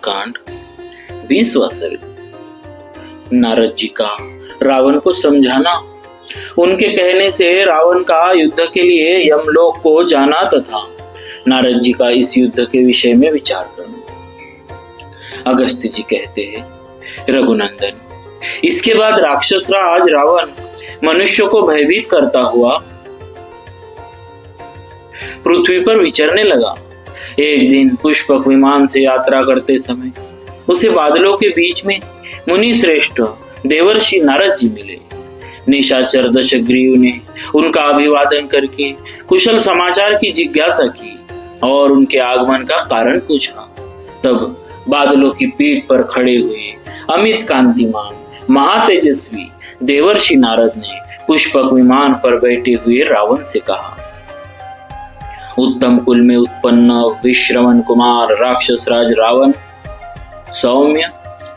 सुंदरकांड 20वां सर्ग। नारद जी का रावण को समझाना। उनके कहने से रावण का युद्ध के लिए यमलोक को जाना तथा नारद जी का इस युद्ध के विषय में विचार करना। अगस्त्य जी कहते हैं, रघुनंदन, इसके बाद राक्षस राज रावण मनुष्य को भयभीत करता हुआ पृथ्वी पर विचरने लगा। एक दिन पुष्पक विमान से यात्रा करते समय उसे बादलों के बीच में मुनि श्रेष्ठ देवर्षि नारद जी मिले। निशाचर दशग्रीव ने उनका अभिवादन करके कुशल समाचार की जिज्ञासा की और उनके आगमन का कारण पूछा। तब बादलों की पीठ पर खड़े हुए अमित कांतिमान महातेजस्वी देवर्षि नारद ने पुष्पक विमान पर बैठे हुए रावण से कहा, उत्तम कुल में उत्पन्न विश्रवण कुमार राक्षस राज रावण, सौम्य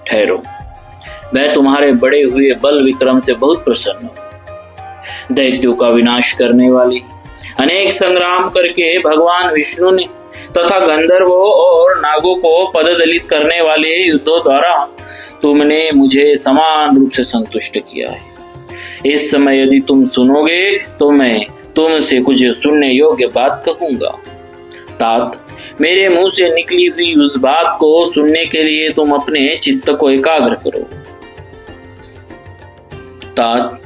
ठहरो। मैं तुम्हारे बड़े हुए बल विक्रम से बहुत प्रसन्न हूं। दैत्यों का विनाश करने वाले अनेक संग्राम करके भगवान विष्णु ने तथा गंधर्वों और नागों को पददलित करने वाले युद्धों द्वारा तुमने मुझे समान रूप से संतुष्ट किया है। इस समय यदि तुम सुनोगे तो मैं तुमसे कुछ सुनने योग्य बात कहूंगा। तात, मेरे मुंह से निकली हुई उस बात को सुनने के लिए तुम अपने चित्त को एकाग्र करो। तात,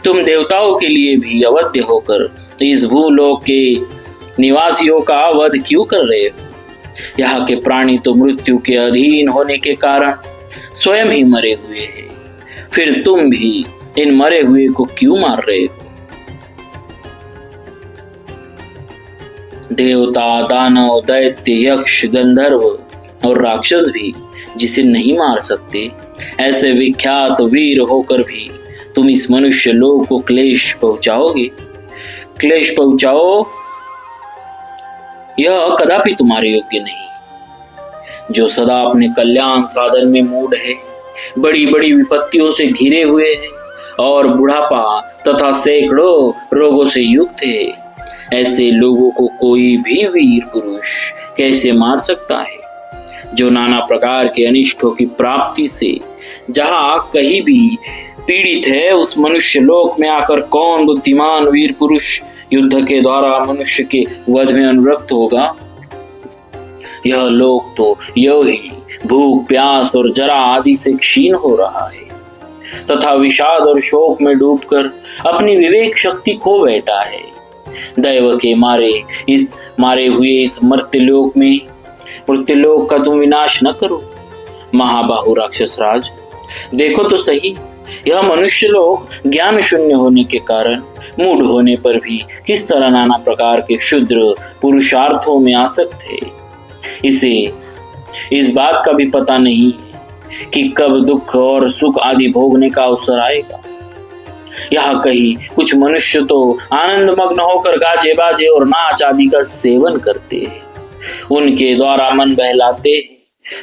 तुम देवताओं के लिए भी अवध्य होकर इस भूलोक के निवासियों का वध क्यों कर रहे हो? यहाँ के प्राणी तो मृत्यु के अधीन होने के कारण स्वयं ही मरे हुए हैं, फिर तुम भी इन मरे हुए को क्यों मार रहे हो? देवता, दानव, दैत्य, यक्ष, गंधर्व और राक्षस भी जिसे नहीं मार सकते, ऐसे विख्यात वीर होकर भी तुम इस मनुष्य लोक को क्लेश पहुंचाओगे। क्लेश पहुंचाओ, यह कदापि तुम्हारे योग्य नहीं। जो सदा अपने कल्याण साधन में मूढ़ है, बड़ी बड़ी विपत्तियों से घिरे हुए है और बुढ़ापा तथा सैकड़ों रोगों से युक्त है, ऐसे लोगों को कोई भी वीर पुरुष कैसे मार सकता है? जो नाना प्रकार के अनिष्टों की प्राप्ति से जहां कहीं भी पीड़ित है, उस मनुष्य लोक में आकर कौन बुद्धिमान वीर पुरुष युद्ध के द्वारा मनुष्य के वध में अनुरक्त होगा? यह लोक तो यो ही भूख, प्यास और जरा आदि से क्षीण हो रहा है तथा विषाद और शोक में डूबकर अपनी विवेक शक्ति खो बैठा है। दैव के मारे हुए इस मर्त्यलोक का तुम विनाश न करो। महाबाहु राक्षस राज, देखो तो सही, यह मनुष्य लोक ज्ञान शून्य होने के कारण मूढ़ होने पर भी किस तरह नाना प्रकार के क्षुद्र पुरुषार्थों में आसक्त है। इसे इस बात का भी पता नहीं है कि कब दुख और सुख आदि भोगने का अवसर आएगा। यहाँ कहीं कुछ मनुष्य तो आनंद मग्न होकर गाजे बाजे और नाच आदि का सेवन करते हैं, उनके द्वारा मन बहलाते हैं,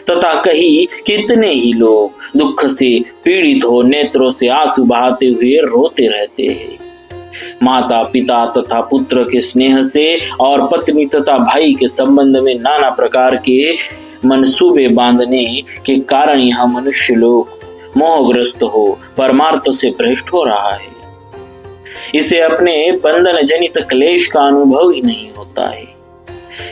तथा कहीं कितने ही लोग दुख से पीड़ित हो नेत्रों से आंसू बहाते हुए रोते रहते हैं। माता पिता तथा पुत्र के स्नेह से और पत्नी तथा भाई के संबंध में नाना प्रकार के मनसूबे बांधने के कारण यह मनुष्य लोग मोहग्रस्त हो परमार्थ से भ्रष्ट हो रहा है। इसे अपने बंधन जनित क्लेश का अनुभव ही नहीं होता है।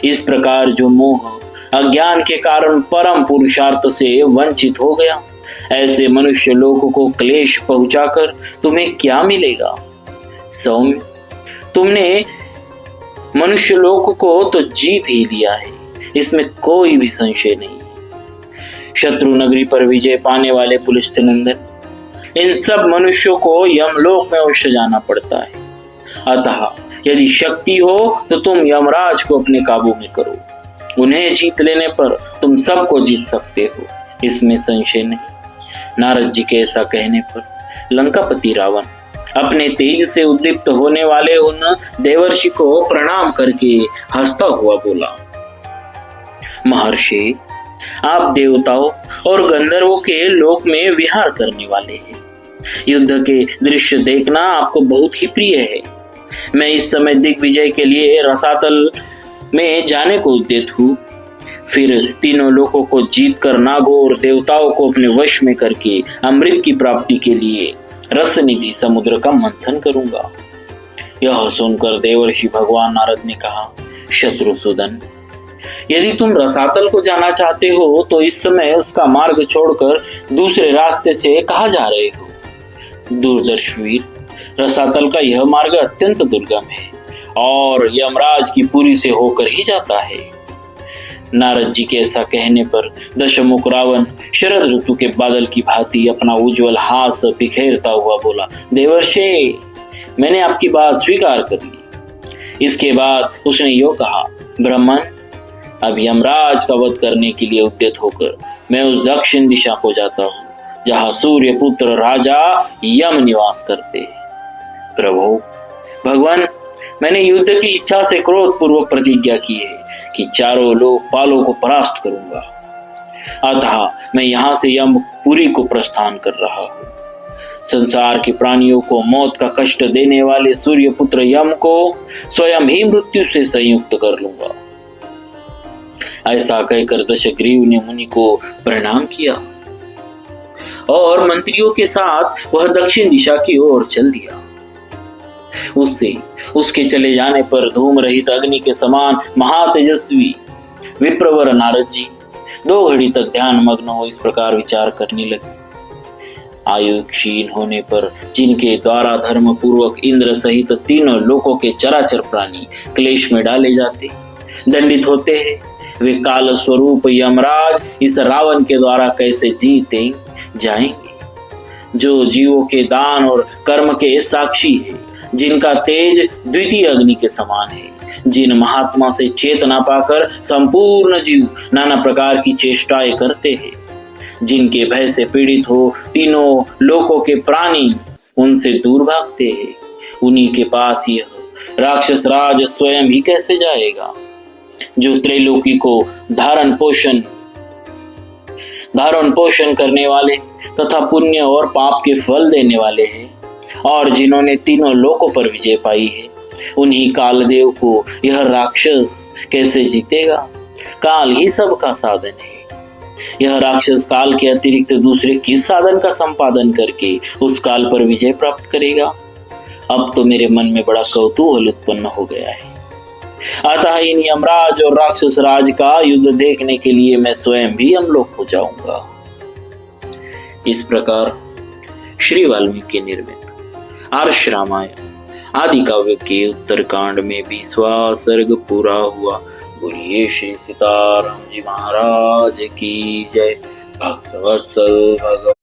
इस प्रकार जो मोह अज्ञान के कारण परम पुरुषार्थ से वंचित हो गया, ऐसे मनुष्य लोक को क्लेश पहुंचाकर तुम्हें क्या मिलेगा? सौम्य, तुमने मनुष्य लोक को तो जीत ही लिया है, इसमें कोई भी संशय नहीं। शत्रु नगरी पर विजय पाने वाले पुलस्त्य नंदन, इन सब मनुष्यों को यमलोक में अवश्य जाना पड़ता है। अतः यदि शक्ति हो तो तुम यमराज को अपने काबू में करो। उन्हें जीत लेने पर तुम सबको जीत सकते हो, इसमें संशय नहीं। नारद जी के ऐसा कहने पर लंकापति रावण अपने तेज से उद्दीप्त होने वाले उन देवर्षि को प्रणाम करके हंसता हुआ बोला, महर्षि, आप देवताओं और गंधर्वों के लोक में विहार करने वाले हैं। युद्ध के दृश्य देखना आपको बहुत ही प्रिय है। मैं इस समय दिग्विजय के लिए रसातल में जाने को उद्यत हूँ। फिर तीनों लोगों को जीतकर नागों और देवताओं को अपने वश में करके अमृत की प्राप्ति के लिए रसनिधि समुद्र का मंथन करूंगा। यह सुनकर देवर्षि भगवान नारद ने कहा, शत्रुसूदन, यदि तुम रसातल को जाना चाहते हो तो इस समय उसका मार्ग छोड़कर दूसरे रास्ते से कहाँ जा रहे हो? दूरदर्श वीर, रसातल का यह मार्ग अत्यंत दुर्गम है और यमराज की पुरी से होकर ही जाता है। नारद जी के ऐसा कहने पर दशमुख रावण शरद ऋतु के बादल की भांति अपना उज्जवल हाथ बिखेरता हुआ बोला, देवर्षि, मैंने आपकी बात स्वीकार कर ली। इसके बाद उसने यो कहा, ब्राह्मण, अब यमराज का वध करने के लिए उद्यत होकर मैं उस दक्षिण दिशा को जाता हूँ जहाँ सूर्य पुत्र राजा यम निवास करते। प्रभु भगवान, मैंने युद्ध की इच्छा से क्रोध पूर्वक प्रतिज्ञा की है कि चारों लोकपालों को परास्त करूंगा। अतः मैं यहाँ से यमपुरी को प्रस्थान कर रहा हूँ। संसार के प्राणियों को मौत का कष्ट देने वाले सूर्य पुत्र यम को स्वयं ही मृत्यु से संयुक्त कर लूंगा। ऐसा कहकर दशग्रीव ने मुनि को प्रणाम किया और मंत्रियों के साथ वह दक्षिण दिशा की ओर चल दिया। उसके चले जाने पर धूम रहित अग्नि के समान महातेजस्वी विप्रवर नारद जी 2 घड़ी तक ध्यान मग्न हो इस प्रकार विचार करने लगे। आयु क्षीण होने पर जिनके द्वारा धर्म पूर्वक इंद्र सहित तीनों लोकों के चराचर प्राणी क्लेश में डाले जाते, दंडित होते हैं, वे काल स्वरूप यमराज इस रावण के द्वारा कैसे जीते जाएंगे, जो जीवों के दान और कर्म के साक्षी है, जिनका तेज द्वितीय अग्नि के समान है, जिन महात्मा से चेतना पाकर संपूर्ण जीव नाना प्रकार की चेष्टाएं करते हैं, जिनके भय से पीड़ित हो तीनों लोकों के प्राणी उनसे दूर भागते हैं, उन्हीं के पास यह राक्षस राज स्वयं ही कैसे जाएगा, जो त्रैलोकी को धारण पोषण करने वाले तथा पुण्य और पाप के फल देने वाले हैं और जिन्होंने तीनों लोकों पर विजय पाई है, उन्हीं कालदेव को यह राक्षस कैसे जीतेगा? काल ही सबका साधन है। यह राक्षस काल के अतिरिक्त दूसरे किस साधन का संपादन करके उस काल पर विजय प्राप्त करेगा? अब तो मेरे मन में बड़ा कौतूहल उत्पन्न हो गया है। अतः इन यमराज और राक्षस राज का युद्ध देखने के लिए मैं स्वयं भी यमलोक हो जाऊंगा। इस प्रकार श्री वाल्मीकि निर्मित आर्ष रामायण आदि काव्य के उत्तरकांड में 20वां सर्ग पूरा हुआ। बोलिए श्री सीताराम जी महाराज की जय। भक्तवत्सल भगवान।